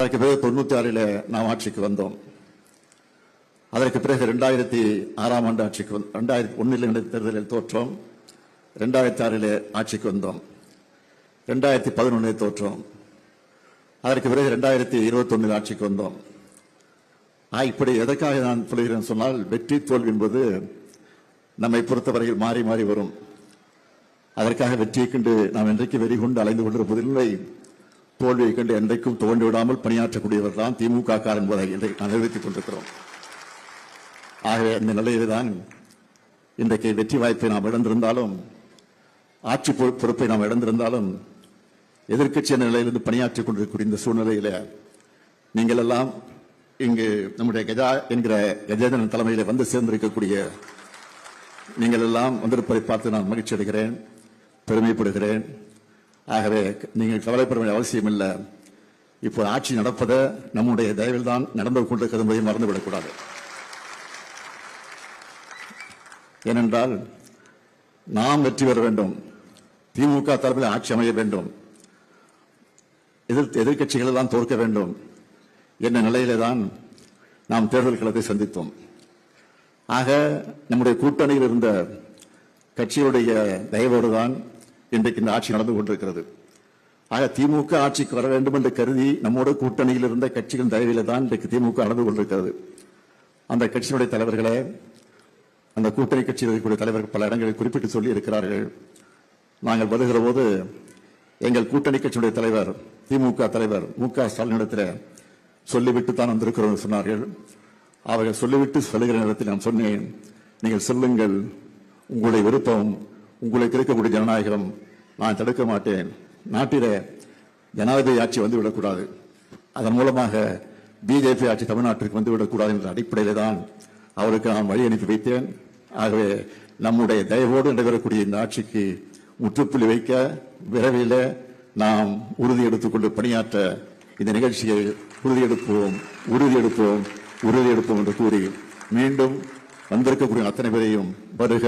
அதற்கு பிறகு 96 நாம் ஆட்சிக்கு வந்தோம். அதற்கு பிறகு 2006 ஆண்டு ஆட்சிக்கு 2001 தேர்தலில் தோற்றோம். 2006 ஆட்சிக்கு வந்தோம். 2011 தோற்றோம். அதற்கு பிறகு 2021 ஆட்சிக்கு வந்தோம். இப்படி எதற்காக நான் சொல்கிறேன் சொன்னால், வெற்றி தோல்வி என்பது நம்மை பொறுத்தவரையில் மாறி மாறி வரும். அதற்காக வெற்றியை கண்டு நாம் என்றைக்கு வெறி கொண்டு அலைந்து கொண்டிருப்பதில்லை. தோல்வியை கண்டு என்றைக்கும் துவண்டு விடாமல் பணியாற்றக்கூடியவர் தான் திமுக என்பதை நான் நிரூபித்துக் கொண்டிருக்கிறோம். ஆகவே இந்த நிலையில்தான் இன்றைக்கு வெற்றி வாய்ப்பை நாம் இழந்திருந்தாலும், ஆட்சி பொறுப்பை நாம் இழந்திருந்தாலும், எதிர்க்கட்சி என்ற நிலையிலிருந்து பணியாற்றிக் கொண்டிருக்கிற இந்த சூழ்நிலையில நீங்கள் எல்லாம் இங்கு நம்முடைய கஜா என்கிற கஜேந்திரன் தலைமையில வந்து சேர்ந்திருக்கக்கூடிய நீங்கள் எல்லாம் வந்திருப்பதை பார்த்து நான் மகிழ்ச்சி அடைகிறேன், பெருமைப்படுகிறேன். ஆகவே நீங்கள் கவலைப்பட வேண்டிய அவசியம் இல்லை. இப்போ ஆட்சி நடப்பதை நம்முடைய தயவில் தான் நடந்து கொண்டிருக்கிறது என்பதை மறந்துவிடக்கூடாது. ஏனென்றால் நாம் வெற்றி பெற வேண்டும், திமுக தரப்பில் ஆட்சி அமைய வேண்டும், எதிர்கட்சிகள் எல்லாம் தோற்க வேண்டும் என்ற நிலையிலே தான் நாம் தேர்தல் களத்தை சந்தித்தோம். ஆக நம்முடைய கூட்டணியில் இருந்த கட்சியுடைய தயவோடு தான் இன்றைக்கு இந்த ஆட்சி நடந்து கொண்டிருக்கிறது. ஆக திமுக ஆட்சிக்கு வர வேண்டும் என்று கருதி நம்மோட கூட்டணியில் இருந்த கட்சிகள் தயவிலே தான் இன்றைக்கு திமுக நடந்து கொண்டிருக்கிறது. அந்த கட்சியினுடைய தலைவர்களே, அந்த கூட்டணி கட்சியில் இருக்கக்கூடிய தலைவர்கள் பல இடங்களில் குறிப்பிட்டு சொல்லி இருக்கிறார்கள். நாங்கள் வருகிற போது எங்கள் கூட்டணி கட்சியுடைய தலைவர் திமுக தலைவர் மு.க. ஸ்டாலினிடத்தில் சொல்லிவிட்டு தான் வந்திருக்கிறோம் சொன்னார்கள். அவர்கள் சொல்லிவிட்டு சொல்லுகிற நேரத்தில் நான் சொன்னேன், நீங்கள் சொல்லுங்கள், உங்களுடைய விருப்பம், உங்களுக்கு இருக்கக்கூடிய ஜனநாயகம் நான் தடுக்க மாட்டேன். நாட்டிலே ஜனாதிபதி ஆட்சி வந்துவிடக்கூடாது, அதன் மூலமாக பிஜேபி ஆட்சி தமிழ்நாட்டிற்கு வந்துவிடக்கூடாது என்ற அடிப்படையிலே தான் அவருக்கு நான் வழி அனுப்பி வைத்தேன். ஆகவே நம்முடைய தயவோடு நடைபெறக்கூடிய இந்த ஆட்சிக்கு முற்றுப்புள்ளி வைக்க விரைவில் நாம் உறுதி எடுத்துக்கொண்டு பணியாற்ற இந்த நிகழ்ச்சியை உறுதியெடுப்போம் என்று கூறி மீண்டும் வந்திருக்கக்கூடிய அத்தனை பேரையும் வருக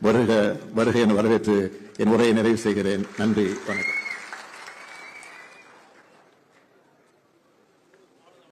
வருக வருக என வரவேற்று என் உரையை நிறைவு செய்கிறேன். நன்றி, வணக்கம்.